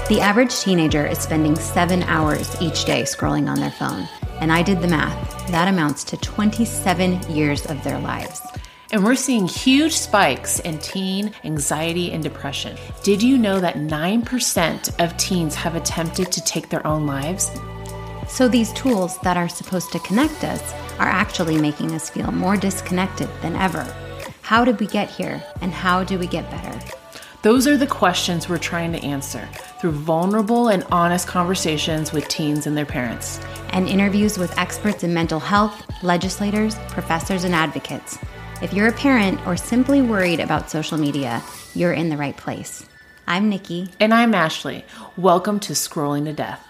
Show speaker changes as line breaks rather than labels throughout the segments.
The average teenager is spending 7 hours each day scrolling on their phone. And I did the math. That amounts to 27 years of their lives.
And we're seeing huge spikes in teen anxiety and depression. Did you know that 9% of teens have attempted to take their own lives?
So these tools that are supposed to connect us are actually making us feel more disconnected than ever. How did we get here, and how do we get better?
Those are the questions we're trying to answer through vulnerable and honest conversations with teens and their parents.
And interviews with experts in mental health, legislators, professors, and advocates. If you're a parent or simply worried about social media, you're in the right place. I'm Nicki.
And I'm Ashley. Welcome to Scrolling to Death.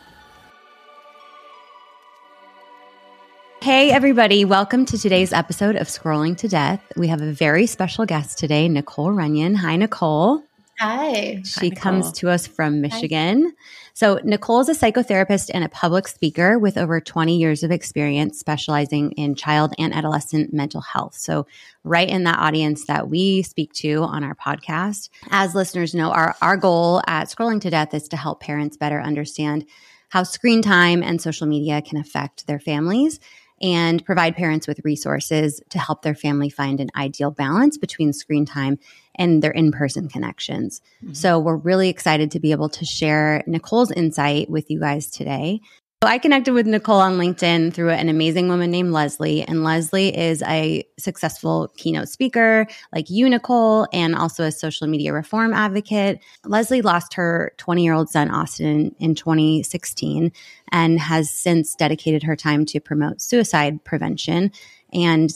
Hey, everybody. Welcome to today's episode of Scrolling to Death. We have a very special guest today, Nicole Runyon. Hi, Nicole.
Hi.
She comes to us from Michigan. Hi. So Nicole is a psychotherapist and a public speaker with over 20 years of experience specializing in child and adolescent mental health. So right in that audience that we speak to on our podcast. As listeners know, our goal at Scrolling to Death is to help parents better understand how screen time and social media can affect their families and provide parents with resources to help their family find an ideal balance between screen time and their in-person connections. Mm-hmm. So we're really excited to be able to share Nicole's insight with you guys today. So I connected with Nicole on LinkedIn through an amazing woman named Leslie, and Leslie is a successful keynote speaker like you, Nicole, and also a social media reform advocate. Leslie lost her 20-year-old son, Austin, in 2016 and has since dedicated her time to promote suicide prevention. And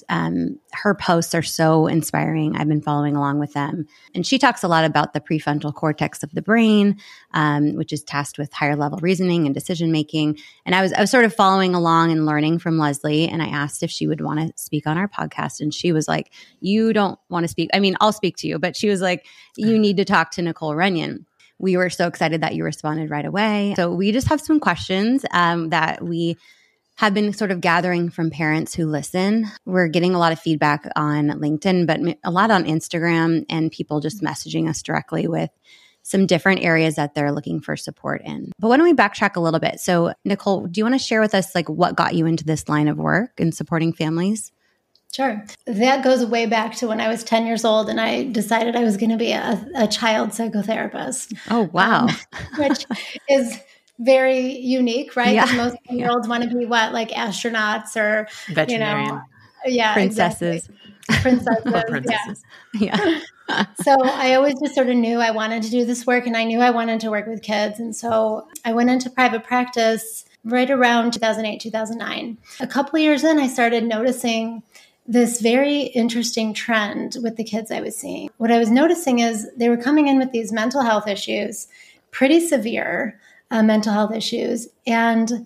her posts are so inspiring. I've been following along with them. And she talks a lot about the prefrontal cortex of the brain, which is tasked with higher level reasoning and decision making. And I was sort of following along and learning from Leslie. And I asked if she would want to speak on our podcast. And she was like, you don't want to speak. I mean, I'll speak to you. But she was like, you need to talk to Nicole Runyon. We were so excited that you responded right away. So we just have some questions that we have been sort of gathering from parents who listen. We're getting a lot of feedback on LinkedIn, but a lot on Instagram, and people just messaging us directly with some different areas that they're looking for support in. But why don't we backtrack a little bit? So Nicole, do you want to share with us like what got you into this line of work and supporting families?
Sure. That goes way back to when I was 10 years old and I decided I was going to be a child psychotherapist.
Oh, wow.
Which is very unique, right?
Yeah.
Because most 10-year-olds want to be what, like astronauts or
veterinarian,
princesses,
exactly.
princesses.
Yeah.
So I always just sort of knew I wanted to do this work, and I knew I wanted to work with kids, and so I went into private practice right around 2008, 2009. A couple of years in, I started noticing this very interesting trend with the kids I was seeing. What I was noticing is they were coming in with these mental health issues, pretty severe mental health issues. And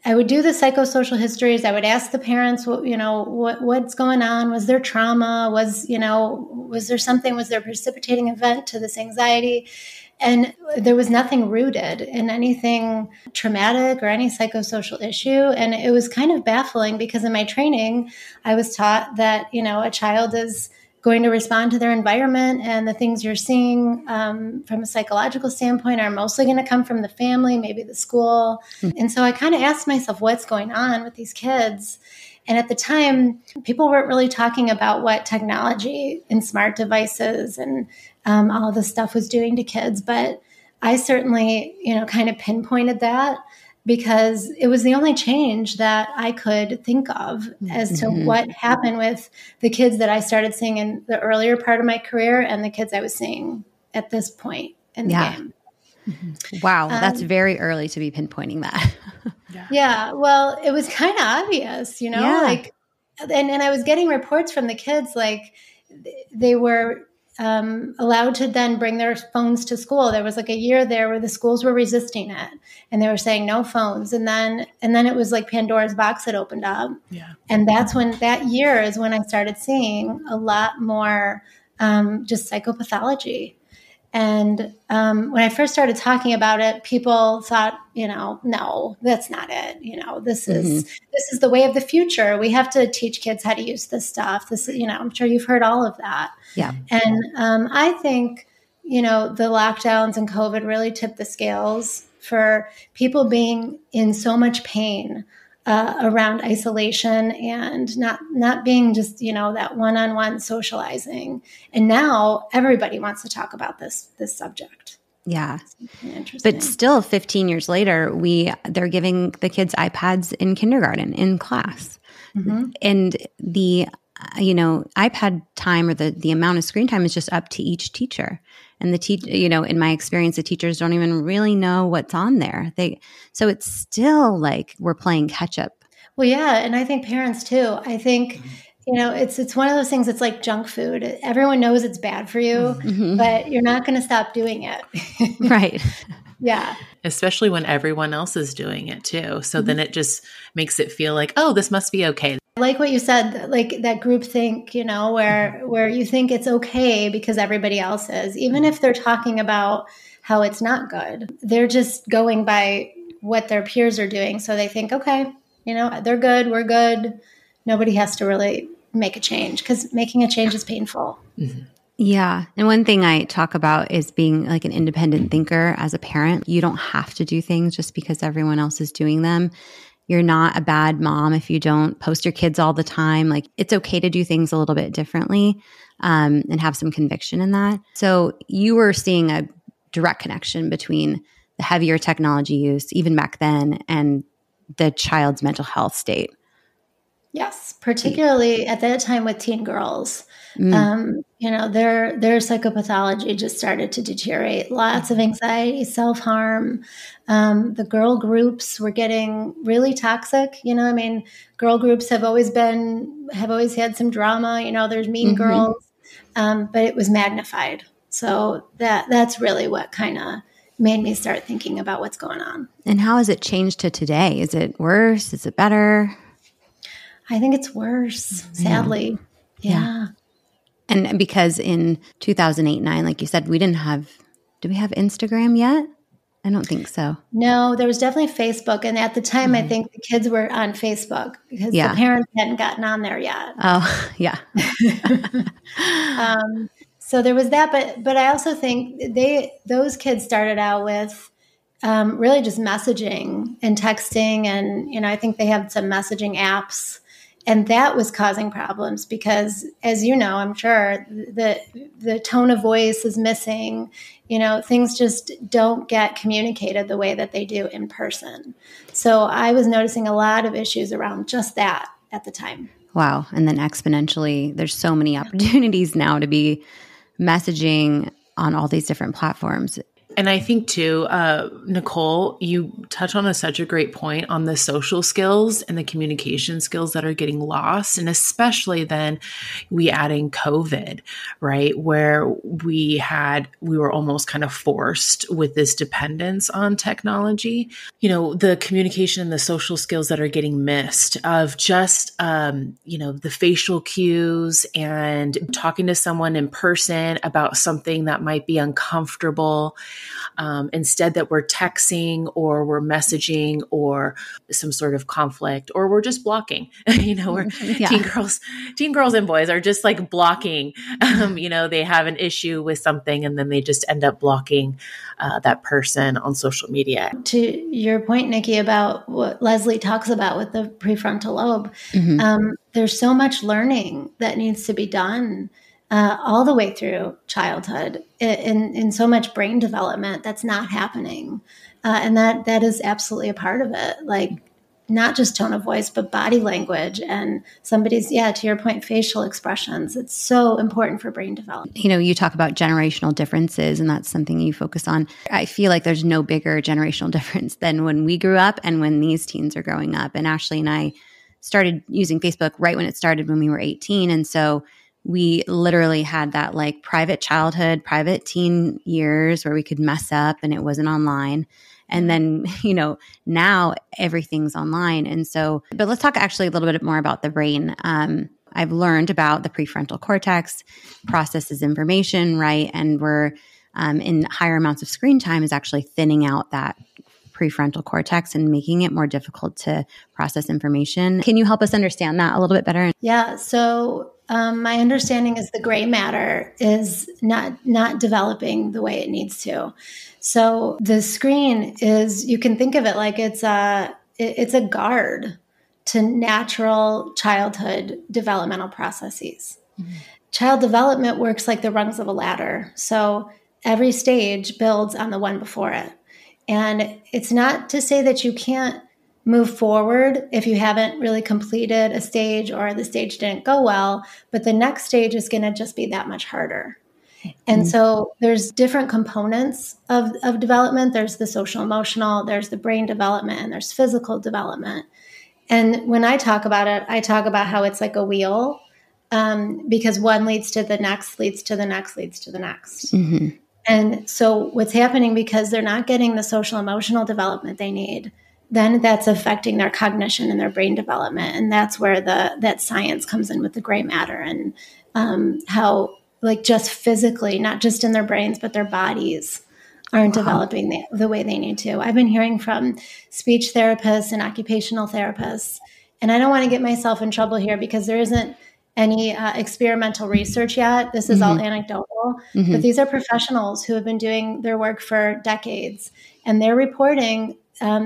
I would do the psychosocial histories. I would ask the parents, what's going on? Was there trauma? Was there a precipitating event to this anxiety? And there was nothing rooted in anything traumatic or any psychosocial issue. And it was kind of baffling because in my training, I was taught that, a child is going to respond to their environment, and the things you're seeing from a psychological standpoint are mostly going to come from the family, maybe the school. Mm-hmm. And so I kind of asked myself, what's going on with these kids? And at the time, people weren't really talking about what technology and smart devices and all this stuff was doing to kids. But I certainly, kind of pinpointed that because it was the only change that I could think of as to what happened with the kids that I started seeing in the earlier part of my career and the kids I was seeing at this point in the game.
Mm-hmm. Wow, that's very early to be pinpointing that.
Yeah, well, it was kind of obvious, and I was getting reports from the kids, like they were allowed to then bring their phones to school. There was like a year there where the schools were resisting it and they were saying no phones. And then it was like Pandora's box had opened up. Yeah. And that year is when I started seeing a lot more just psychopathology. And when I first started talking about it, people thought, no, that's not it. This is the way of the future. We have to teach kids how to use this stuff. I'm sure you've heard all of that.
Yeah.
And I think the lockdowns and COVID really tipped the scales for people being in so much pain around isolation and not being just, that one-on-one socializing. And now everybody wants to talk about this subject.
Yeah.
Interesting.
But still 15 years later, they're giving the kids iPads in kindergarten in class. Mm-hmm. And the iPad time or the amount of screen time is just up to each teacher. And in my experience, the teachers don't even really know what's on there. So it's still like we're playing catch up.
Well, yeah. And I think parents too. I think, it's one of those things. It's like junk food. Everyone knows it's bad for you, mm-hmm. but you're not going to stop doing it.
Right.
Yeah.
Especially when everyone else is doing it too. So mm-hmm. then it just makes it feel like, oh, this must be okay.
I like what you said, like that group think, where you think it's okay because everybody else is, even if they're talking about how it's not good, they're just going by what their peers are doing. So they think, okay, they're good, we're good. Nobody has to really make a change because making a change is painful.
Mm-hmm. Yeah. And one thing I talk about is being like an independent thinker as a parent. You don't have to do things just because everyone else is doing them. You're not a bad mom if you don't post your kids all the time. Like it's okay to do things a little bit differently and have some conviction in that. So you were seeing a direct connection between the heavier technology use, even back then, and the child's mental health state.
Yes, particularly at that time with teen girls. Their psychopathology just started to deteriorate. Lots of anxiety, self-harm. The girl groups were getting really toxic. Girl groups have always had some drama. There's mean mm-hmm. girls, but it was magnified. So that's really what kind of made me start thinking about what's going on.
And how has it changed to today? Is it worse? Is it better?
I think it's worse, sadly. Yeah.
And because in 2008-9, like you said, do we have Instagram yet? I don't think so.
No, there was definitely Facebook. And at the time, mm-hmm. I think the kids were on Facebook because the parents hadn't gotten on there yet.
Oh, yeah.
So there was that. But I also think those kids started out with really just messaging and texting. And, I think they had some messaging apps. And that was causing problems because, as you know, I'm sure the tone of voice is missing. Things just don't get communicated the way that they do in person. So I was noticing a lot of issues around just that at the time.
Wow. And then exponentially, there's so many opportunities now to be messaging on all these different platforms.
And I think too, Nicole, you touch on such a great point on the social skills and the communication skills that are getting lost. And especially then we add in COVID, right? Where we were almost kind of forced with this dependence on technology. The communication and the social skills that are getting missed of just, the facial cues and talking to someone in person about something that might be uncomfortable. Instead that we're texting or we're messaging or some sort of conflict or we're just blocking, teen girls and boys are just like blocking, they have an issue with something and then they just end up blocking that person on social media.
To your point, Nicki, about what Leslie talks about with the prefrontal lobe, mm-hmm. There's so much learning that needs to be done all the way through childhood in so much brain development that's not happening. And that is absolutely a part of it. Like not just tone of voice, but body language and somebody's, to your point, facial expressions. It's so important for brain development.
You talk about generational differences and that's something you focus on. I feel like there's no bigger generational difference than when we grew up and when these teens are growing up. And Ashley and I started using Facebook right when it started when we were 18. And so we literally had that like private childhood, private teen years where we could mess up and it wasn't online. And then, now everything's online. And so, but let's talk actually a little bit more about the brain. I've learned about the prefrontal cortex processes information, right? And we're in higher amounts of screen time is actually thinning out that prefrontal cortex and making it more difficult to process information. Can you help us understand that a little bit better?
Yeah. So My understanding is the gray matter is not developing the way it needs to. So the screen is, you can think of it like it's a guard to natural childhood developmental processes. Mm-hmm. Child development works like the rungs of a ladder. So every stage builds on the one before it. And it's not to say that you can't move forward if you haven't really completed a stage or the stage didn't go well, but the next stage is going to just be that much harder. And so there's different components of development. There's the social emotional, there's the brain development, and there's physical development. And when I talk about it, I talk about how it's like a wheel, because one leads to the next, leads to the next, leads to the next. Mm-hmm. And so what's happening, because they're not getting the social emotional development they need, then that's affecting their cognition and their brain development. And that's where that science comes in with the gray matter and how, like, just physically, not just in their brains, but their bodies aren't developing the way they need to. I've been hearing from speech therapists and occupational therapists, and I don't want to get myself in trouble here because there isn't any experimental research yet. This is all anecdotal, but these are professionals who have been doing their work for decades, and they're reporting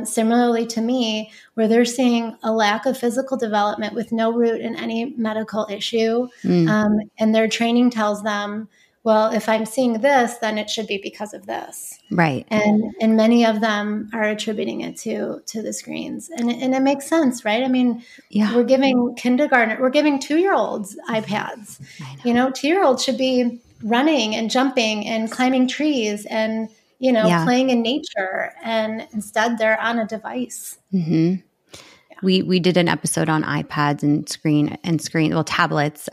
similarly to me, where they're seeing a lack of physical development with no root in any medical issue. And their training tells them, well, if I'm seeing this, then it should be because of this.
Right.
And many of them are attributing it to the screens. And it makes sense, right? I mean, we're giving we're giving 2-year-olds iPads. 2-year-olds should be running and jumping and climbing trees and playing in nature, and instead they're on a device.
Mm-hmm. Yeah. We did an episode on iPads and tablets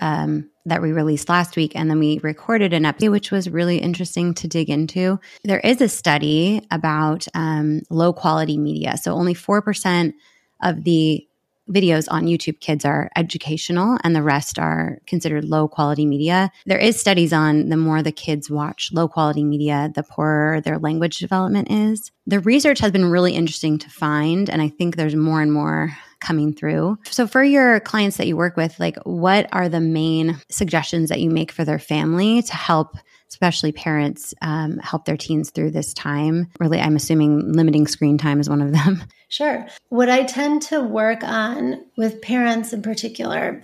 that we released last week, and then we recorded an episode which was really interesting to dig into. There is a study about low quality media. So only 4% of the videos on YouTube Kids are educational, and the rest are considered low quality media. There is studies on the more the kids watch low quality media, the poorer their language development is. The research has been really interesting to find, and I think there's more and more coming through. So for your clients that you work with, like, what are the main suggestions that you make for their family to help, especially parents, help their teens through this time? Really, I'm assuming limiting screen time is one of them.
Sure. What I tend to work on with parents in particular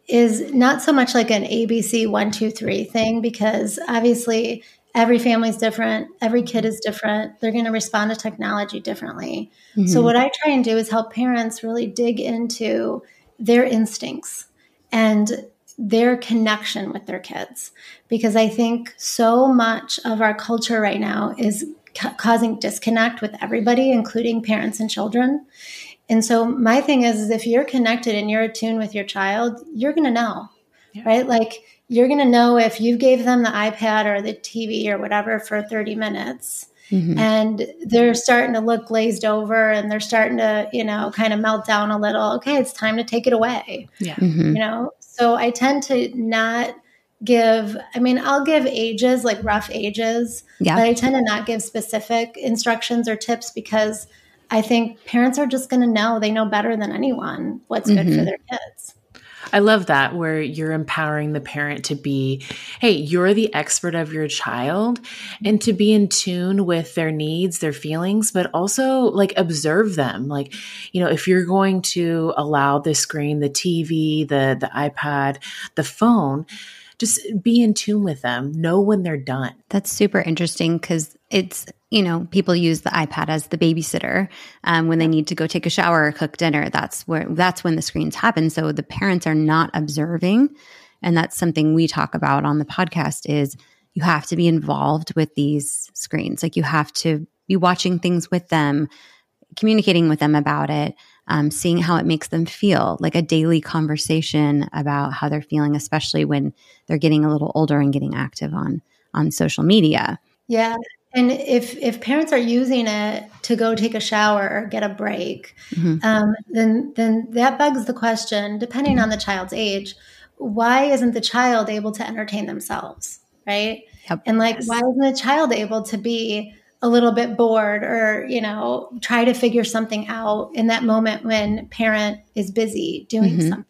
is not so much like an ABC 1, 2, 3 thing, because obviously every family is different. Every kid is different. They're going to respond to technology differently. Mm-hmm. So what I try and do is help parents really dig into their instincts and their connection with their kids. Because I think so much of our culture right now is causing disconnect with everybody, including parents and children. And so my thing is if you're connected and you're attuned with your child, you're going to know, right? Like, you're going to know if you gave them the iPad or the TV or whatever for 30 minutes and they're starting to look glazed over and they're starting to, kind of melt down a little. Okay, it's time to take it away. Yeah. So I tend to not I'll give ages, like rough ages, but I tend to not give specific instructions or tips because I think parents are just going to know. They know better than anyone what's good for their kids.
I love that, where you're empowering the parent to be, hey, you're the expert of your child, and to be in tune with their needs, their feelings, but also like observe them. Like, if you're going to allow the screen, the TV, the iPad, the phone, just be in tune with them. Know when they're done.
That's super interesting because it's, people use the iPad as the babysitter when they need to go take a shower or cook dinner. That's when the screens happen. So the parents are not observing. And that's something we talk about on the podcast is you have to be involved with these screens. Like, you have to be watching things with them, communicating with them about it, seeing how it makes them feel, like a daily conversation about how they're feeling, especially when they're getting a little older and getting active on social media.
Yeah. And if parents are using it to go take a shower or get a break, then that begs the question, depending on the child's age, why isn't the child able to entertain themselves, right? Yep. And why isn't the child able to be a little bit bored or, try to figure something out in that moment when parent is busy doing something,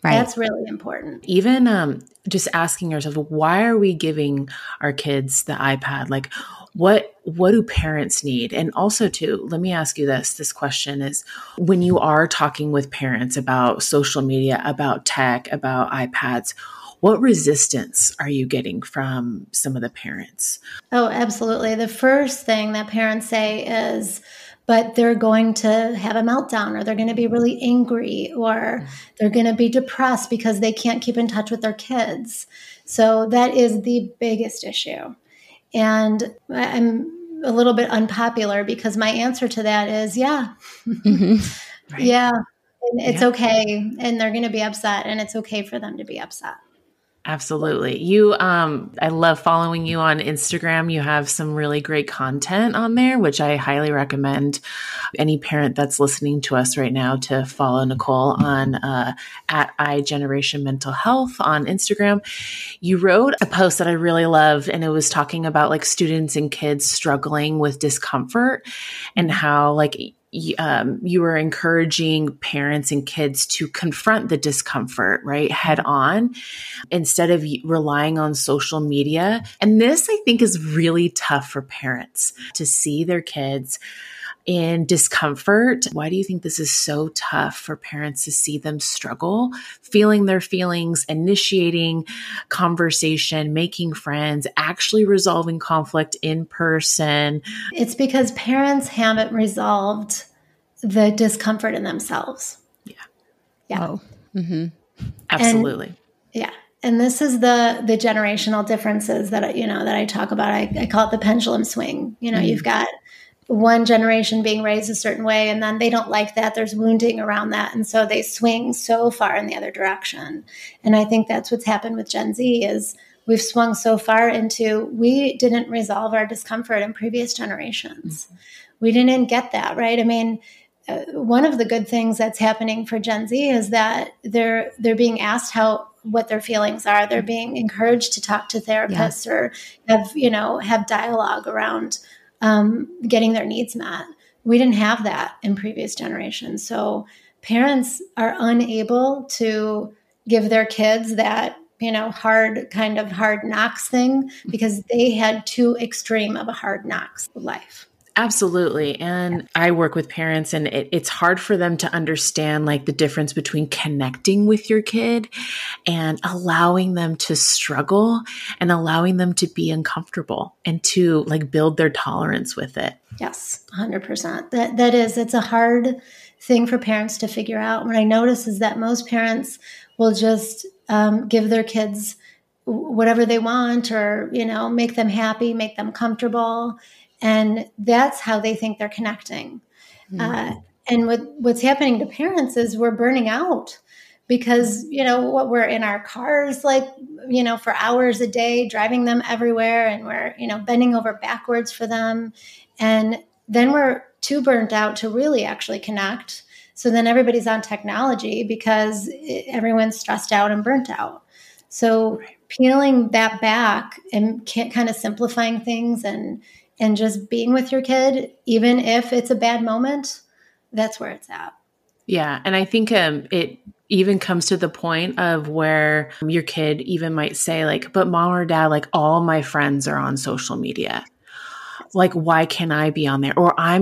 Right.
That's really important.
Even just asking yourself, why are we giving our kids the iPad? Like, what do parents need? And also too, let me ask you this question is, when you are talking with parents about social media, about tech, about iPads, what resistance are you getting from some of the parents?
Oh, absolutely. The first thing that parents say is, but they're going to have a meltdown, or they're going to be really angry, or they're going to be depressed because they can't keep in touch with their kids. So that is the biggest issue. And I'm a little bit unpopular because my answer to that is, yeah,
Right.
yeah, and it's okay. And they're going to be upset, and it's okay for them to be upset.
Absolutely. I love following you on Instagram. You have some really great content on there, which I highly recommend any parent that's listening to us right now to follow Nicole on at iGeneration Mental Health on Instagram. You wrote a post that I really love, and it was talking about like students and kids struggling with discomfort and how like you were encouraging parents and kids to confront the discomfort, right, head on, instead of relying on social media. And this, I think, is really tough for parents to see their kids in discomfort. Why do you think this is so tough for parents to see them struggle, feeling their feelings, initiating conversation, making friends, actually resolving conflict in person?
It's because parents haven't resolved the discomfort in themselves. Yeah.
Oh. Mm-hmm.
Absolutely.
And this is the generational differences that I talk about. I call it the pendulum swing. You've got one generation being raised a certain way, and then they don't like that. There's wounding around that. And so they swing so far in the other direction. And I think that's what's happened with Gen Z is we've swung so far into, we didn't resolve our discomfort in previous generations. We didn't get that, right? I mean, one of the good things that's happening for Gen Z is that they're being asked what their feelings are. They're being encouraged to talk to therapists or have dialogue around getting their needs met. We didn't have that in previous generations. So parents are unable to give their kids that, hard knocks thing because they had too extreme of a hard knocks life.
Absolutely. And I work with parents, and it's hard for them to understand like the difference between connecting with your kid and allowing them to struggle and allowing them to be uncomfortable and to like build their tolerance with it.
Yes, 100%. It's a hard thing for parents to figure out. What I notice is that most parents will just give their kids whatever they want, or, make them happy, make them comfortable. And that's how they think they're connecting. Mm-hmm. And what's happening to parents is we're burning out because, we're in our cars, for hours a day, driving them everywhere. And we're, bending over backwards for them. And then we're too burnt out to really actually connect. So then everybody's on technology because everyone's stressed out and burnt out. So peeling that back and kind of simplifying things and just being with your kid, even if it's a bad moment, that's where it's at.
Yeah. And I think it even comes to the point of where your kid even might say like, but mom or dad, like all my friends are on social media. Like, why can't I be on there? Or I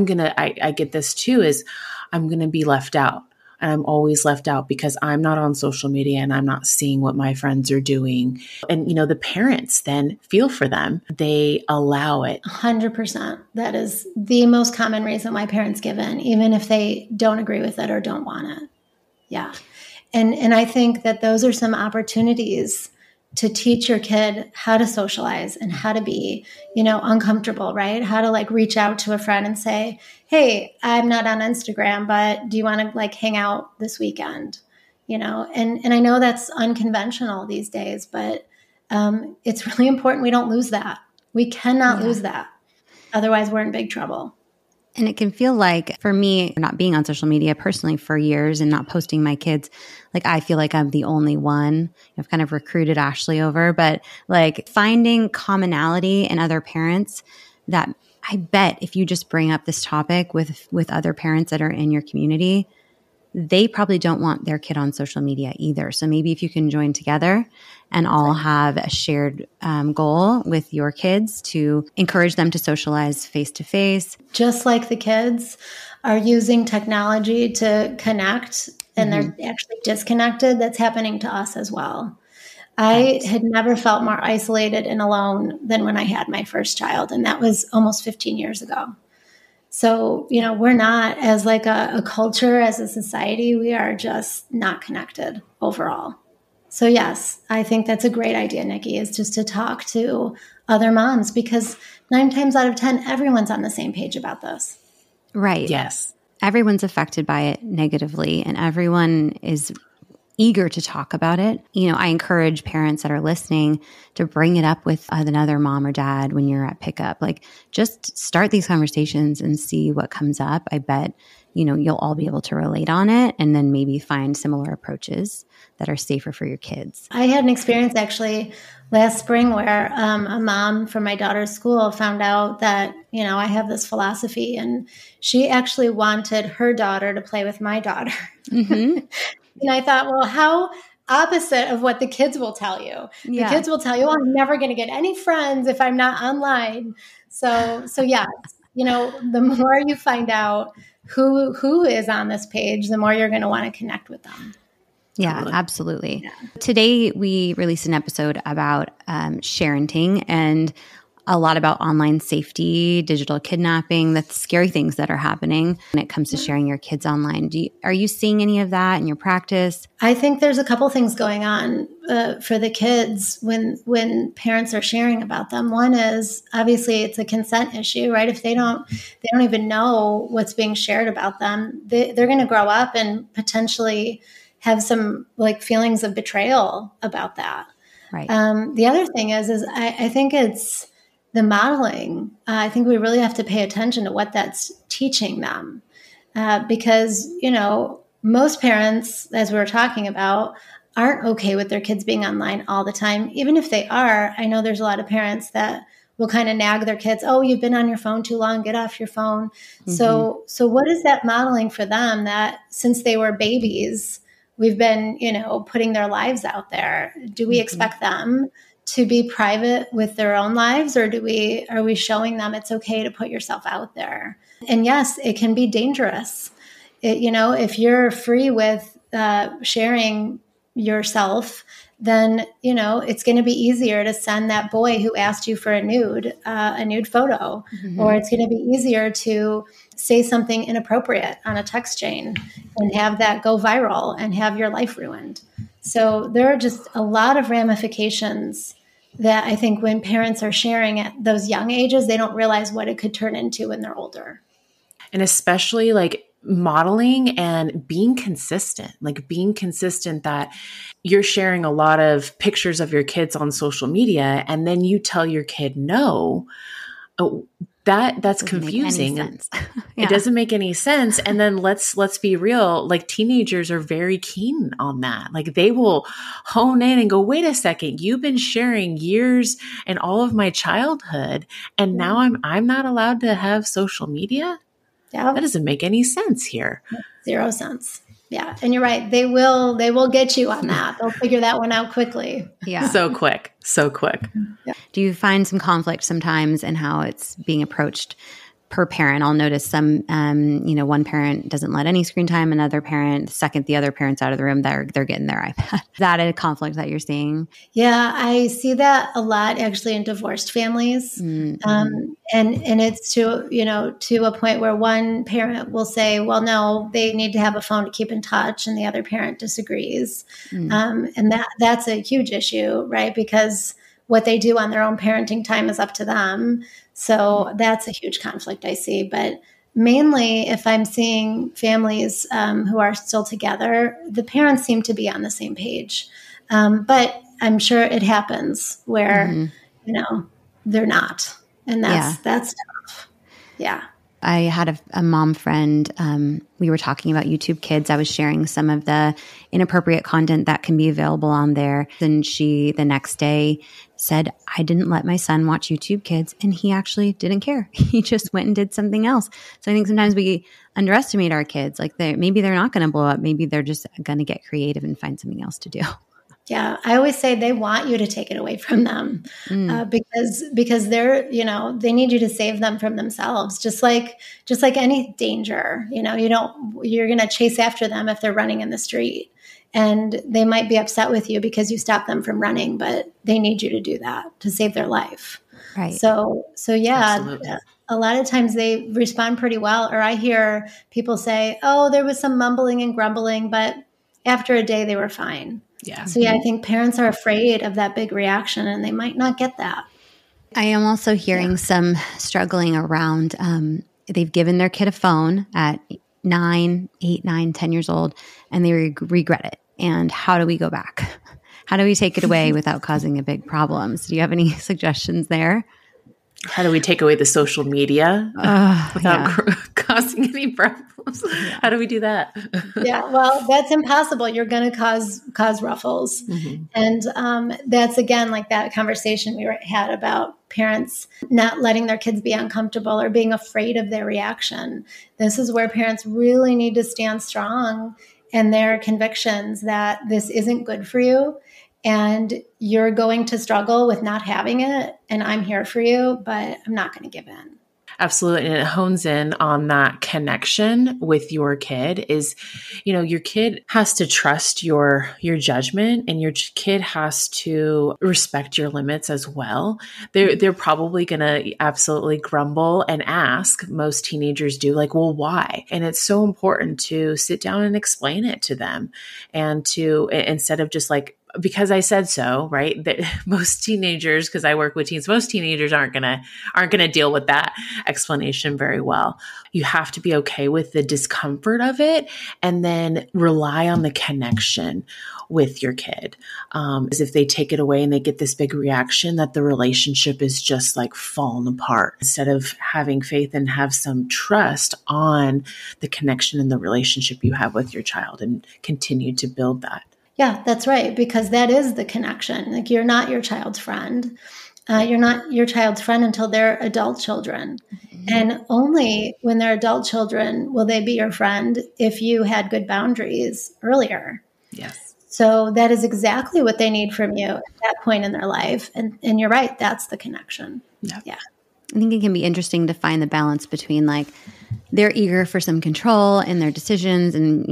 get this too, is I'm going to be left out. And I'm always left out because I'm not on social media and I'm not seeing what my friends are doing. And, the parents then feel for them. They allow it.
100%. That is the most common reason why parents give in, even if they don't agree with it or don't want it. Yeah. And I think that those are some opportunities to teach your kid how to socialize and how to be, uncomfortable, right? How to reach out to a friend and say, hey, I'm not on Instagram, but do you want to hang out this weekend? And I know that's unconventional these days, but it's really important we don't lose that. We cannot lose that. Otherwise, we're in big trouble.
And it can feel like, for me, not being on social media personally for years and not posting my kids, I feel like I'm the only one. I've kind of recruited Ashley over, but finding commonality in other parents, that I bet if you just bring up this topic with other parents that are in your community, they probably don't want their kid on social media either. So maybe if you can join together and all have a shared goal with your kids to encourage them to socialize face to face.
Just like the kids are using technology to connect and they're actually disconnected, that's happening to us as well. I had never felt more isolated and alone than when I had my first child. And that was almost 15 years ago. So, we're not, as like a culture, as a society, we are just not connected overall. So yes, I think that's a great idea, Nicki, is just to talk to other moms, because 9 times out of 10, everyone's on the same page about this.
Right.
Yes.
Everyone's affected by it negatively, and everyone is eager to talk about it. I encourage parents that are listening to bring it up with another mom or dad when you're at pickup. Like, just start these conversations and see what comes up. I bet, you'll all be able to relate on it, and then maybe find similar approaches that are safer for your kids.
I had an experience actually last spring where a mom from my daughter's school found out that, I have this philosophy, and she actually wanted her daughter to play with my daughter. And I thought, well, how opposite of what the kids will tell you. The kids will tell you, I'm never going to get any friends if I'm not online. So yeah, the more you find out who is on this page, the more you're going to want to connect with them.
Yeah, absolutely. Yeah. Today, we released an episode about sharenting and a lot about online safety, digital kidnapping, the scary things that are happening when it comes to sharing your kids online. Are you seeing any of that in your practice?
I think there's a couple things going on for the kids when parents are sharing about them. One is, obviously, it's a consent issue, right? If they don't even know what's being shared about them, they're going to grow up and potentially have some feelings of betrayal about that.
Right.
The other thing is I think it's the modeling. I think we really have to pay attention to what that's teaching them, because, most parents, as we were talking about, aren't okay with their kids being online all the time. Even if they are, I know there's a lot of parents that will kind of nag their kids, oh, you've been on your phone too long, get off your phone. So what is that modeling for them, that since they were babies, we've been, putting their lives out there? Do we expect them to be private with their own lives, or are we showing them it's okay to put yourself out there? And yes, it can be dangerous. If you're free with sharing yourself, then, it's going to be easier to send that boy who asked you for a nude photo, or it's going to be easier to say something inappropriate on a text chain and have that go viral and have your life ruined. So there are just a lot of ramifications that I think when parents are sharing at those young ages, they don't realize what it could turn into when they're older.
And especially modeling and being consistent that you're sharing a lot of pictures of your kids on social media, and then you tell your kid no. That's confusing. It doesn't make any sense. And then let's be real, teenagers are very keen on that. They will hone in and go, wait a second, you've been sharing years and all of my childhood, and now I'm not allowed to have social media? Yeah. That doesn't make any sense here.
0 sense. Yeah. And you're right. They will get you on that. They'll figure that one out quickly.
Yeah.
So quick. Yeah.
Do you find some conflict sometimes in how it's being approached per parent? I'll notice some, one parent doesn't let any screen time, another parent, the other parent's out of the room, they're getting their iPad. Is that a conflict that you're seeing?
Yeah, I see that a lot actually in divorced families. And it's to a point where one parent will say, well, no, they need to have a phone to keep in touch, and the other parent disagrees. And that's a huge issue, right? Because what they do on their own parenting time is up to them. So that's a huge conflict I see. But mainly, if I'm seeing families who are still together, the parents seem to be on the same page. But I'm sure it happens where, they're not. And that's tough. Yeah.
I had a mom friend. We were talking about YouTube Kids. I was sharing some of the inappropriate content that can be available on there. And she, the next day, said, I didn't let my son watch YouTube Kids, and he actually didn't care. He just went and did something else. So I think sometimes we underestimate our kids. Like maybe they're not going to blow up. Maybe they're just going to get creative and find something else to do.
Yeah, I always say they want you to take it away from them because they're, they need you to save them from themselves. Just like any danger, you're going to chase after them if they're running in the street, and they might be upset with you because you stopped them from running, but they need you to do that to save their life.
Right.
So yeah.
Absolutely.
A lot of times they respond pretty well, or I hear people say, oh, there was some mumbling and grumbling, but after a day they were fine.
Yeah.
So I think parents are afraid of that big reaction, and they might not get that.
I am also hearing some struggling around, they've given their kid a phone at 8, 9, 10 years old, and they regret it. And how do we go back? How do we take it away without causing a big problem? So do you have any suggestions there?
How do we take away the social media without causing any problems? Yeah. How do we do that?
Yeah, well, that's impossible. You're going to cause ruffles. Mm-hmm. And that's, again, like that conversation we had about parents not letting their kids be uncomfortable or being afraid of their reaction. This is where parents really need to stand strong in their convictions that this isn't good for you. And you're going to struggle with not having it. And I'm here for you, but I'm not going to give in.
Absolutely. And it hones in on that connection with your kid is, your kid has to trust your judgment, and your kid has to respect your limits as well. They're probably going to absolutely grumble and ask. Most teenagers do, like, well, why? And it's so important to sit down and explain it to them, and to, instead of just like, because I said so, right? That most teenagers, because I work with teens, most teenagers aren't gonna deal with that explanation very well. You have to be okay with the discomfort of it, and then rely on the connection with your kid. As if they take it away and they get this big reaction, that the relationship is just like falling apart. Instead of having faith and have some trust on the connection and the relationship you have with your child, and continue to build that.
Yeah, that's right. Because that is the connection. Like, you're not your child's friend. You're not your child's friend until they're adult children. Mm-hmm. And only when they're adult children will they be your friend if you had good boundaries earlier.
Yes.
So that is exactly what they need from you at that point in their life. And you're right. That's the connection. Yeah.
I think it can be interesting to find the balance between, like, they're eager for some control in their decisions and,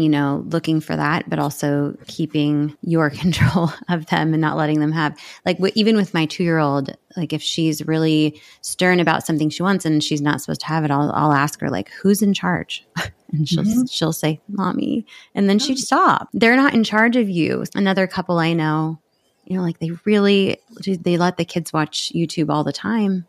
looking for that, but also keeping your control of them and not letting them have, like, even with my 2-year-old, like, if she's really stern about something she wants and she's not supposed to have it, I'll ask her, like, who's in charge? And she'll say, mommy. And then she'd stop. They're not in charge of you. Another couple I know, like, they let the kids watch YouTube all the time.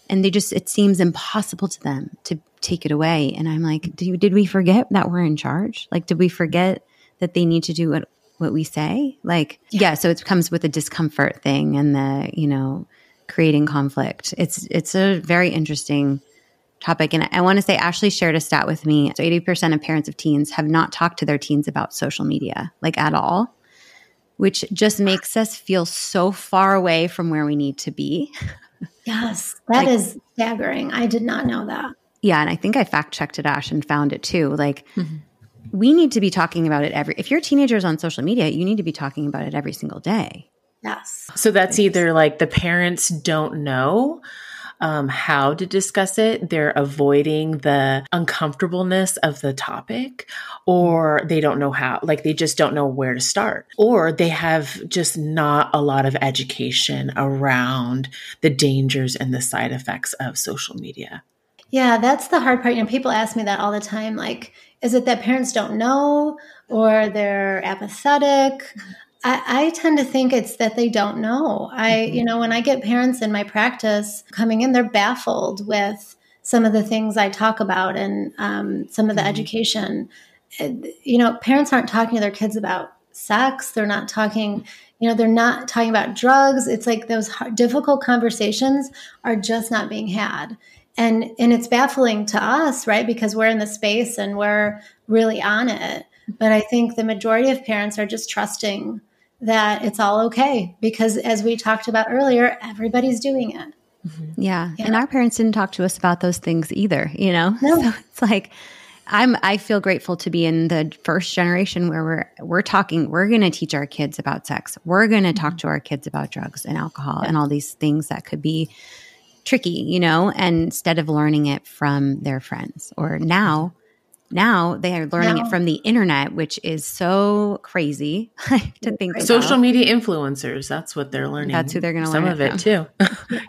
And it seems impossible to them to take it away. And I'm like, did we forget that we're in charge? Like, did we forget that they need to do what we say? Like, yeah. So it comes with the discomfort thing and the, creating conflict. It's a very interesting topic. And I want to say, Ashley shared a stat with me. So 80% of parents of teens have not talked to their teens about social media, like, at all, which just makes us feel so far away from where we need to be.
Yes, that is staggering. I did not know that.
Yeah, and I think I fact-checked it, Ash, and found it too. Like, we need to be talking about it if your teenager's on social media, you need to be talking about it every single day.
Yes.
So that's either like the parents don't know how to discuss it, they're avoiding the uncomfortableness of the topic, or they don't know how, like, they just don't know where to start, or they have just not a lot of education around the dangers and the side effects of social media.
Yeah, that's the hard part. People ask me that all the time. Like, is it that parents don't know, or they're apathetic? I tend to think it's that they don't know. When I get parents in my practice coming in, they're baffled with some of the things I talk about and some of the education. Parents aren't talking to their kids about sex. They're not talking, they're not talking about drugs. It's like those difficult conversations are just not being had. And it's baffling to us, right? Because we're in the space and we're really on it. But I think the majority of parents are just trusting that it's all okay because, as we talked about earlier, everybody's doing it.
Yeah. And our parents didn't talk to us about those things either,
No.
So it's like, I feel grateful to be in the first generation where we're going to teach our kids about sex. We're going to talk to our kids about drugs and alcohol and all these things that could be tricky, and instead of learning it from their friends. Or now they are learning it from the internet, which is so crazy to think about.
Social media influencers, that's what they're learning.
That's who they're going to
learn
some
of it too.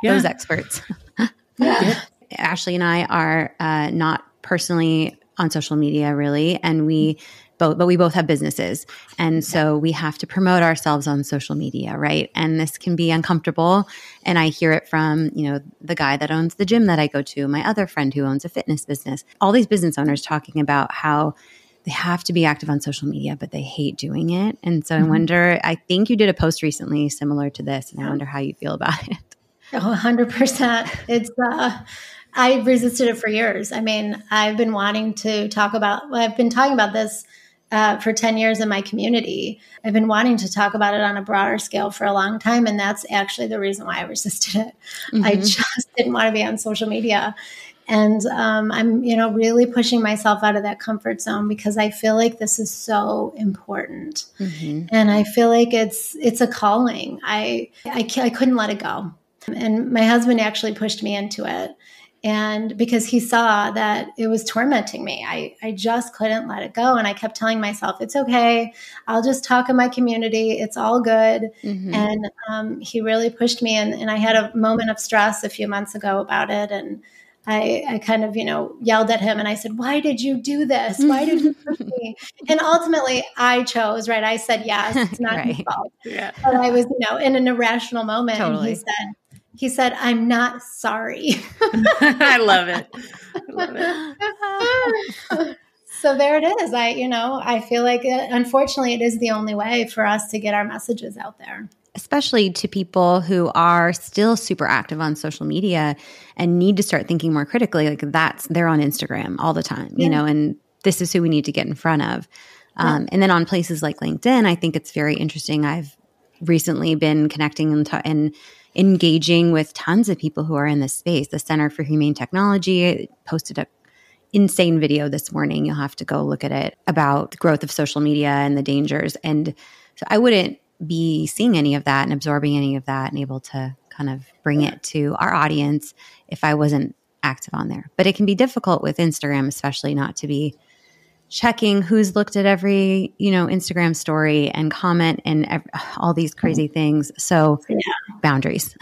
Those experts. Ashley and I are not personally on social media really, and we both have businesses. And so we have to promote ourselves on social media, right? And this can be uncomfortable. And I hear it from, the guy that owns the gym that I go to, my other friend who owns a fitness business, all these business owners talking about how they have to be active on social media, but they hate doing it. And so I think you did a post recently similar to this, and I wonder how you feel about it.
Oh, 100%. It's, I've resisted it for years. I mean, I've been talking about this for 10 years in my community. I've been wanting to talk about it on a broader scale for a long time. And that's actually the reason why I resisted it. I just didn't want to be on social media. And I'm, really pushing myself out of that comfort zone because I feel like this is so important. And I feel like it's a calling. I couldn't let it go. And my husband actually pushed me into it. And because he saw that it was tormenting me, I just couldn't let it go. And I kept telling myself, it's okay. I'll just talk in my community. It's all good. And he really pushed me. And I had a moment of stress a few months ago about it. And I kind of, yelled at him and I said, why did you do this? Why did you push me? And ultimately I chose, right? I said, yes, it's not his fault.
Yeah.
But I was, in an irrational moment.
Totally.
And he said, I'm not sorry.
I love it.
So there it is. I feel like unfortunately it is the only way for us to get our messages out there.
Especially to people who are still super active on social media and need to start thinking more critically, like they're on Instagram all the time, and this is who we need to get in front of. And then on places like LinkedIn, I think it's very interesting. I've recently been connecting and engaging with tons of people who are in this space. The Center for Humane Technology posted an insane video this morning. You'll have to go look at it about the growth of social media and the dangers. And so I wouldn't be seeing any of that and absorbing any of that and able to kind of bring it to our audience if I wasn't active on there. But it can be difficult with Instagram, especially not to be checking who's looked at every, Instagram story and comment and all these crazy things. So boundaries.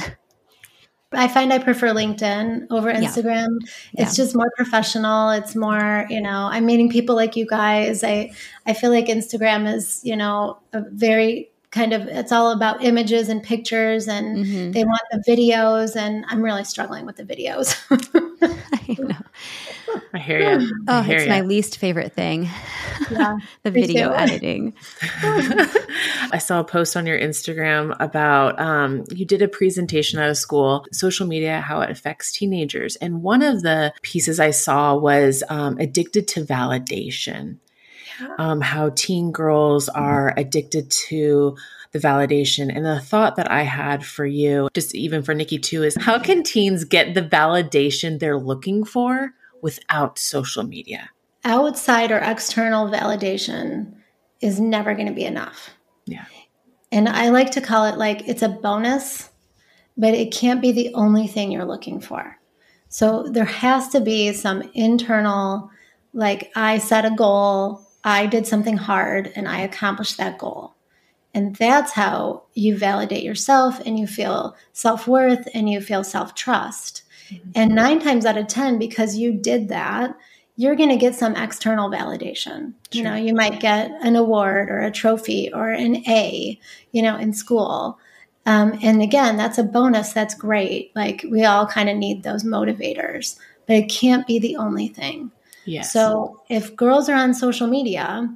I find I prefer LinkedIn over Instagram. It's just more professional. It's more, I'm meeting people like you guys. I feel like Instagram is, a very kind of, it's all about images and pictures and they want the videos, and I'm really struggling with the videos.
I know. I hear you.
It's my least favorite thing. Yeah, the video editing.
I saw a post on your Instagram about you did a presentation at a school, social media, how it affects teenagers. And one of the pieces I saw was addicted to validation. How teen girls are addicted to the validation. And the thought that I had for you, just even for Nicki too, is how can teens get the validation they're looking for without social media?
Outside or external validation is never going to be enough.
Yeah.
And I like to call it like it's a bonus, but it can't be the only thing you're looking for. So there has to be some internal, like I set a goal, I did something hard and I accomplished that goal. And that's how you validate yourself and you feel self-worth and you feel self-trust. And 9 times out of 10, because you did that, you're going to get some external validation. Sure. You might get an award or a trophy or an A, in school. And again, that's a bonus. That's great. Like we all kind of need those motivators, but it can't be the only thing.
Yes.
So if girls are on social media,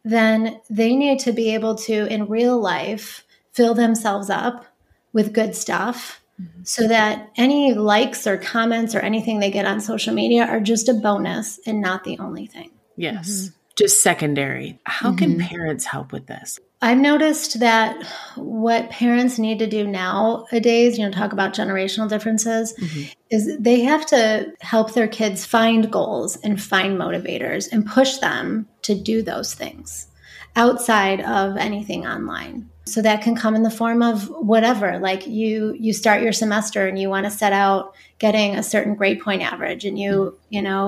then they need to be able to, in real life, fill themselves up with good stuff so that any likes or comments or anything they get on social media are just a bonus and not the only thing.
Yes. Just secondary. How can parents help with this?
I've noticed that what parents need to do nowadays, talk about generational differences, is they have to help their kids find goals and find motivators and push them to do those things outside of anything online. So that can come in the form of whatever, like you start your semester and you want to set out getting a certain grade point average and you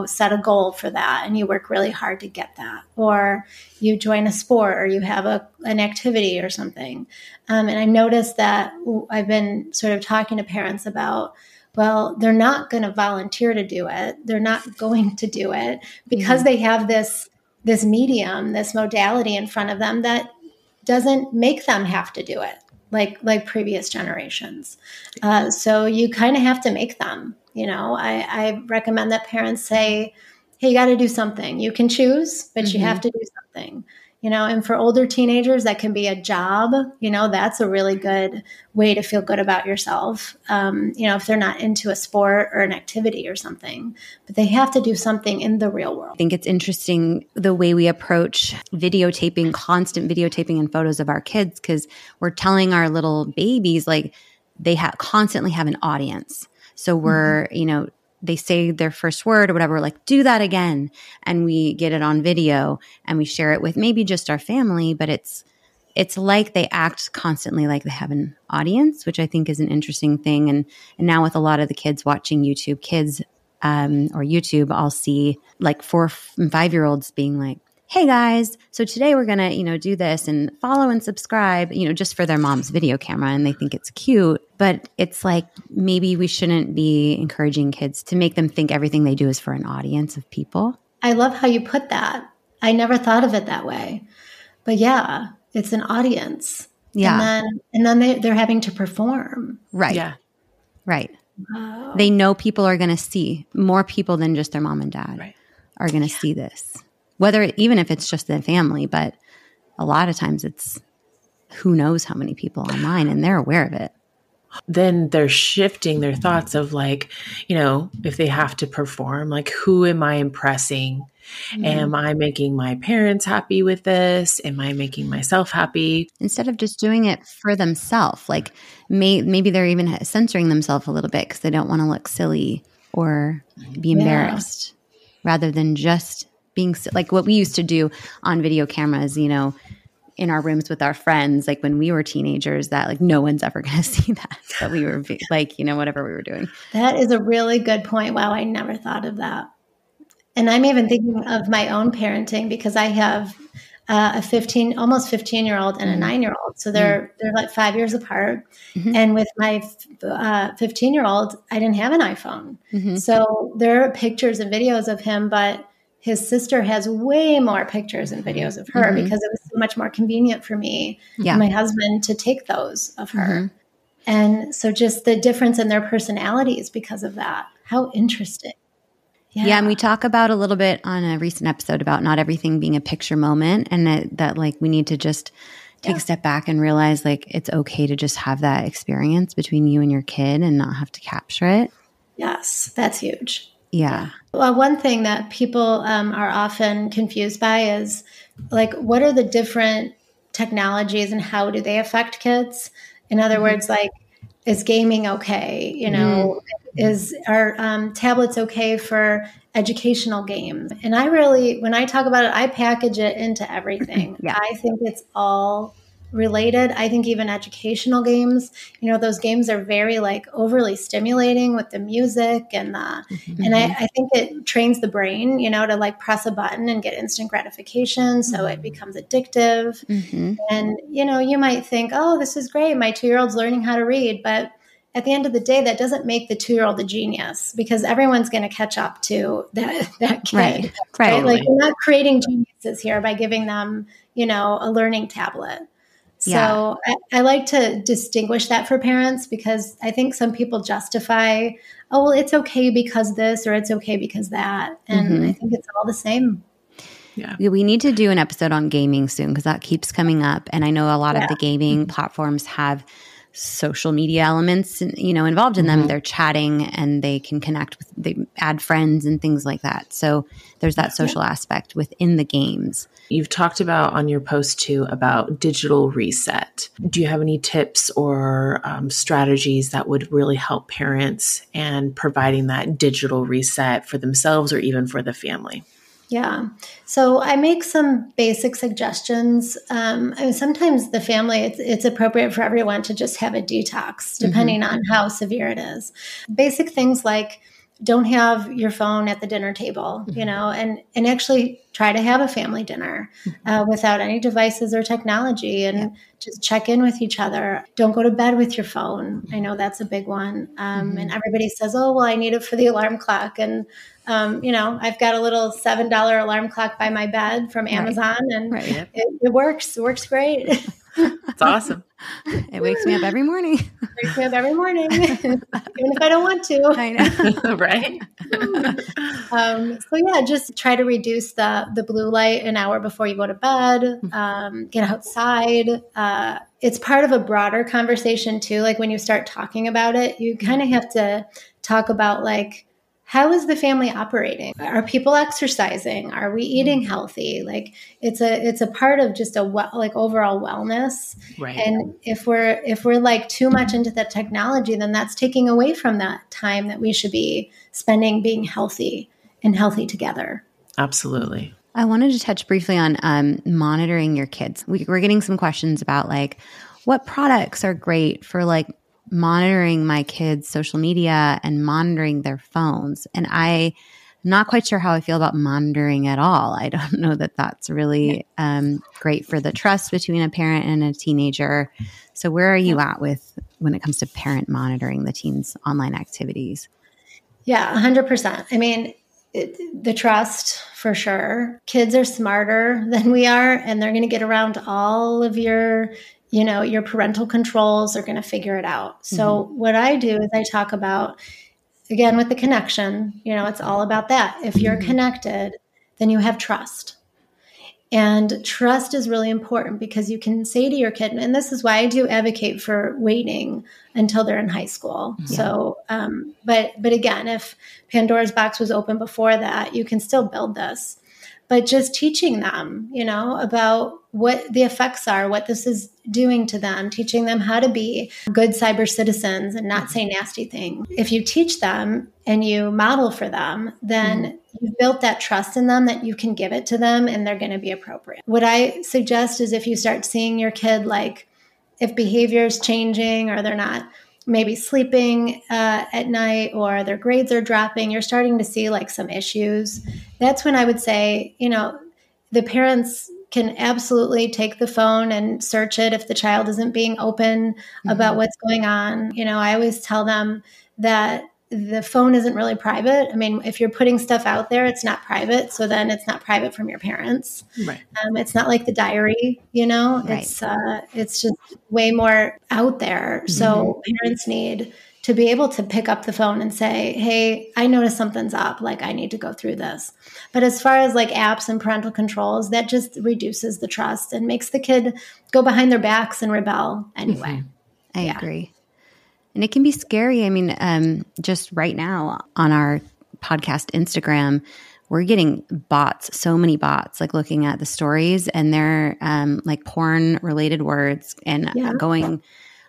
set a goal for that and you work really hard to get that, or you join a sport or you have an activity or something. And I noticed that I've been sort of talking to parents about, well, they're not going to volunteer to do it. They're not going to do it because they have this medium, this modality in front of them that doesn't make them have to do it like previous generations. So you kind of have to make them. I recommend that parents say, hey, you got to do something. You can choose, but you have to do something. And for older teenagers, that can be a job. That's a really good way to feel good about yourself. If they're not into a sport or an activity or something, but they have to do something in the real world.
I think it's interesting the way we approach videotaping, constant videotaping and photos of our kids, because we're telling our little babies, like, they constantly have an audience. So we're, they say their first word or whatever, we're like, do that again. And we get it on video and we share it with maybe just our family, but it's like they act constantly like they have an audience, which I think is an interesting thing. And now with a lot of the kids watching YouTube, or YouTube, I'll see like 4 and 5-year-olds being like, hey guys, so today we're going to, do this and follow and subscribe, just for their mom's video camera. And they think it's cute, but it's like, maybe we shouldn't be encouraging kids to make them think everything they do is for an audience of people.
I love how you put that. I never thought of it that way, but yeah, it's an audience.
Yeah.
And then they're having to perform.
Right.
Yeah.
Right.
Wow.
They know people are going to see, more people than just their mom and dad are going to see this. Even if it's just their family, but a lot of times it's who knows how many people online, and they're aware of it.
Then they're shifting their thoughts of like, if they have to perform, like, who am I impressing? Am I making my parents happy with this? Am I making myself happy?
Instead of just doing it for themselves, like maybe they're even censoring themselves a little bit because they don't want to look silly or be embarrassed, rather than just being like what we used to do on video cameras, in our rooms with our friends, like when we were teenagers, that like no one's ever going to see that. But we were like, whatever we were doing.
That is a really good point. Wow, I never thought of that. And I'm even thinking of my own parenting because I have almost 15-year-old and a 9-year-old. So they're like 5 years apart. And with my 15-year-old, I didn't have an iPhone. So there are pictures and videos of him, but his sister has way more pictures and videos of her because it was so much more convenient for me and my husband to take those of her. And so just the difference in their personalities because of that. How interesting.
Yeah, and we talk about a little bit on a recent episode about not everything being a picture moment, and that like we need to just take a step back and realize like it's okay to just have that experience between you and your kid and not have to capture it.
Yes, that's huge.
Yeah.
Well, one thing that people are often confused by is like, what are the different technologies and how do they affect kids? In other words, like, is gaming okay? Are tablets okay for educational games? And when I talk about it, I package it into everything. I think it's all related. I think even educational games, those games are very like overly stimulating with the music and and I think it trains the brain, to like press a button and get instant gratification. So it becomes addictive. And, you might think, oh, this is great. My 2-year-old's learning how to read. But at the end of the day, that doesn't make the 2-year-old a genius because everyone's going to catch up to that kid. Right? Like you're not creating geniuses here by giving them, a learning tablet. So I like to distinguish that for parents because I think some people justify, oh, well, it's okay because this or it's okay because that. And I think it's all the same.
Yeah. We need to do an episode on gaming soon because that keeps coming up. And I know a lot of the gaming platforms have social media elements, involved in them. They're chatting and they can connect with, they add friends and things like that. So there's that social aspect within the games.
You've talked about on your post too about digital reset. Do you have any tips or strategies that would really help parents and providing that digital reset for themselves or even for the family?
Yeah. So I make some basic suggestions. Sometimes the family, it's appropriate for everyone to just have a detox, depending on how severe it is. Basic things like don't have your phone at the dinner table, and actually try to have a family dinner without any devices or technology, and just check in with each other. Don't go to bed with your phone. I know that's a big one. And everybody says, oh, well, I need it for the alarm clock. And, I've got a little $7 alarm clock by my bed from Amazon, and it works. It works great.
It's awesome.
It wakes me up every morning.
Wakes me up every morning, even if I don't want to.
I know.
Right?
Just try to reduce the blue light an hour before you go to bed. Get outside. It's part of a broader conversation too. Like when you start talking about it, you kind of have to talk about like, how is the family operating? Are people exercising? Are we eating healthy? Like it's a part of just overall wellness. Right. And if we're like too much into the technology, then that's taking away from that time that we should be spending being healthy and healthy together.
Absolutely.
I wanted to touch briefly on monitoring your kids. We're getting some questions about like what products are great for like monitoring my kids' social media and monitoring their phones. And I'm not quite sure how I feel about monitoring at all. I don't know that that's really great for the trust between a parent and a teenager. So where are you at when it comes to parent monitoring the teens' online activities?
Yeah, 100%. I mean, the trust for sure. Kids are smarter than we are, and they're going to get around all of your parental controls. Are going to figure it out. So what I do is I talk about, again, with the connection, it's all about that. If you're connected, then you have trust. And trust is really important because you can say to your kid, and this is why I do advocate for waiting until they're in high school. Yeah. So, but again, if Pandora's box was open before that, you can still build this. But just teaching them, about what the effects are, what this is doing to them, teaching them how to be good cyber citizens and not say nasty things. If you teach them and you model for them, then you've built that trust in them that you can give it to them and they're going to be appropriate. What I suggest is if you start seeing your kid, like if behavior is changing or they're not maybe sleeping at night or their grades are dropping, you're starting to see like some issues. That's when I would say, the parents can absolutely take the phone and search it if the child isn't being open about what's going on. I always tell them that the phone isn't really private. I mean, if you're putting stuff out there, it's not private. So then it's not private from your parents. Right. It's not like the diary, right. It's just way more out there. So parents need to be able to pick up the phone and say, hey, I noticed something's up. Like I need to go through this. But as far as like apps and parental controls, that just reduces the trust and makes the kid go behind their backs and rebel anyway.
I agree. And it can be scary. I mean, just right now on our podcast Instagram, we're getting bots, so many bots, like looking at the stories and they're like porn related words and going,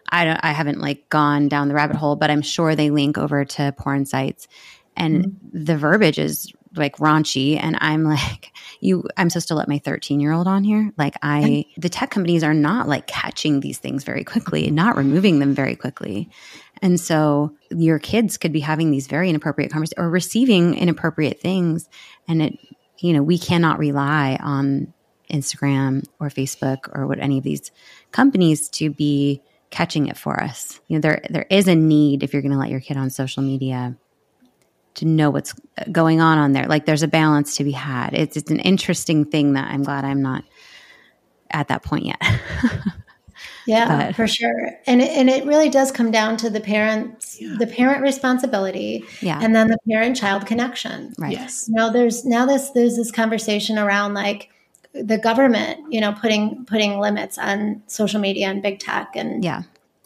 I haven't like gone down the rabbit hole, but I'm sure they link over to porn sites and the verbiage is like raunchy. And I'm like, I'm supposed to let my 13-year-old on here. Like the tech companies are not like catching these things very quickly and not removing them very quickly. And so your kids could be having these very inappropriate conversations or receiving inappropriate things. And we cannot rely on Instagram or Facebook or what any of these companies to be catching it for us. There is a need if you're going to let your kid on social media to know what's going on there. Like there's a balance to be had. It's an interesting thing that I'm glad I'm not at that point yet.
Yeah, for sure. And it really does come down to the parents, the parent responsibility, and then the parent-child connection.
Right.
Yes. There's this conversation around like the government, putting limits on social media and big tech, and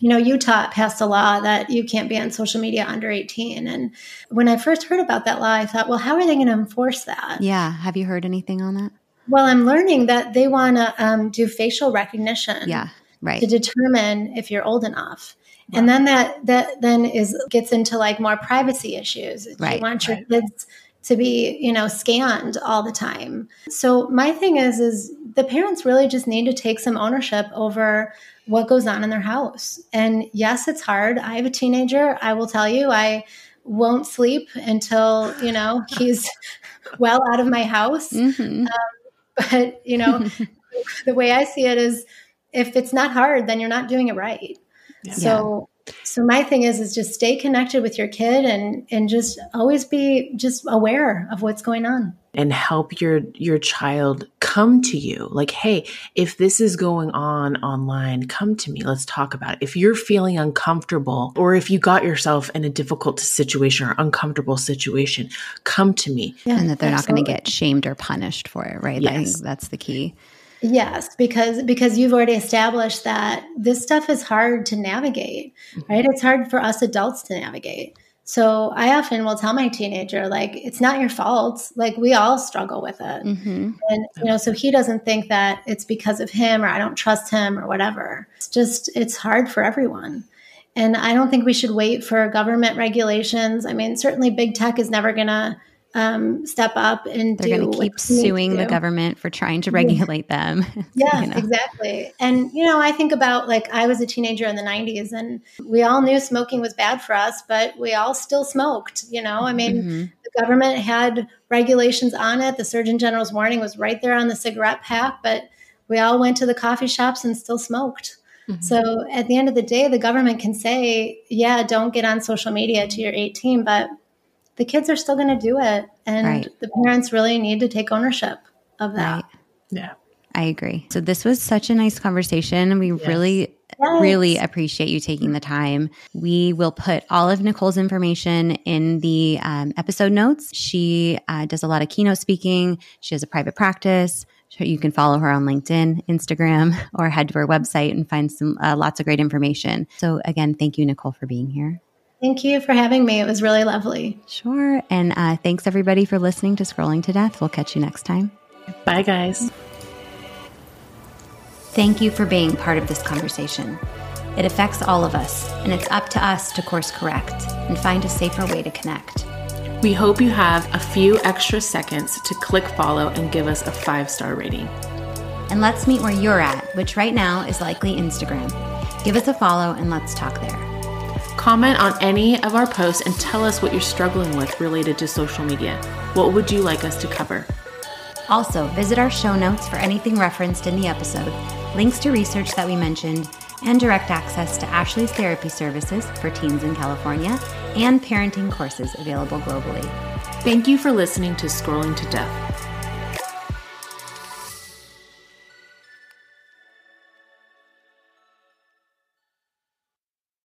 Utah passed a law that you can't be on social media under 18. And when I first heard about that law, I thought, well, how are they going to enforce that?
Yeah. Have you heard anything on that?
Well, I'm learning that they want to do facial recognition to determine if you're old enough. Wow. And then that then gets into like more privacy issues. You want your kids to be, scanned all the time. So my thing is the parents really just need to take some ownership over what goes on in their house. And yes, it's hard. I have a teenager. I will tell you, I won't sleep until, he's well out of my house. Mm-hmm. But, the way I see it is if it's not hard, then you're not doing it right. Yeah. So my thing is just stay connected with your kid and just always be just aware of what's going on.
And help your child come to you. Like, hey, if this is going on online, come to me. Let's talk about it. If you're feeling uncomfortable, or if you got yourself in a difficult situation or uncomfortable situation, come to me.
Yeah, and that they're not going to get shamed or punished for it, right? Yes. I think that's the key.
Yes, because you've already established that this stuff is hard to navigate, right? It's hard for us adults to navigate. So I often will tell my teenager, like, it's not your fault. Like, we all struggle with it. Mm-hmm. And, so he doesn't think that it's because of him or I don't trust him or whatever. It's hard for everyone. And I don't think we should wait for government regulations. I mean, certainly big tech is never going to step up and
they're going to keep suing the government for trying to regulate them.
Yes, exactly. And, I think about like I was a teenager in the 90s and we all knew smoking was bad for us, but we all still smoked, I mean, the government had regulations on it. The Surgeon General's warning was right there on the cigarette pack, but we all went to the coffee shops and still smoked. Mm-hmm. So at the end of the day, the government can say, yeah, don't get on social media till you're 18, but the kids are still going to do it. And the parents really need to take ownership of that.
Right. Yeah, I agree. So this was such a nice conversation. We really appreciate you taking the time. We will put all of Nicole's information in the episode notes. She does a lot of keynote speaking. She has a private practice. You can follow her on LinkedIn, Instagram, or head to her website and find some lots of great information. So again, thank you, Nicole, for being here.
Thank you for having me. It was really lovely.
Sure. And thanks everybody for listening to Scrolling to Death. We'll catch you next time.
Bye, guys.
Thank you for being part of this conversation. It affects all of us, and it's up to us to course correct and find a safer way to connect.
We hope you have a few extra seconds to click follow and give us a 5-star rating.
And let's meet where you're at, which right now is likely Instagram. Give us a follow and let's talk there.
Comment on any of our posts and tell us what you're struggling with related to social media. What would you like us to cover?
Also, visit our show notes for anything referenced in the episode, links to research that we mentioned, and direct access to Ashley's therapy services for teens in California and parenting courses available globally.
Thank you for listening to Scrolling to Death.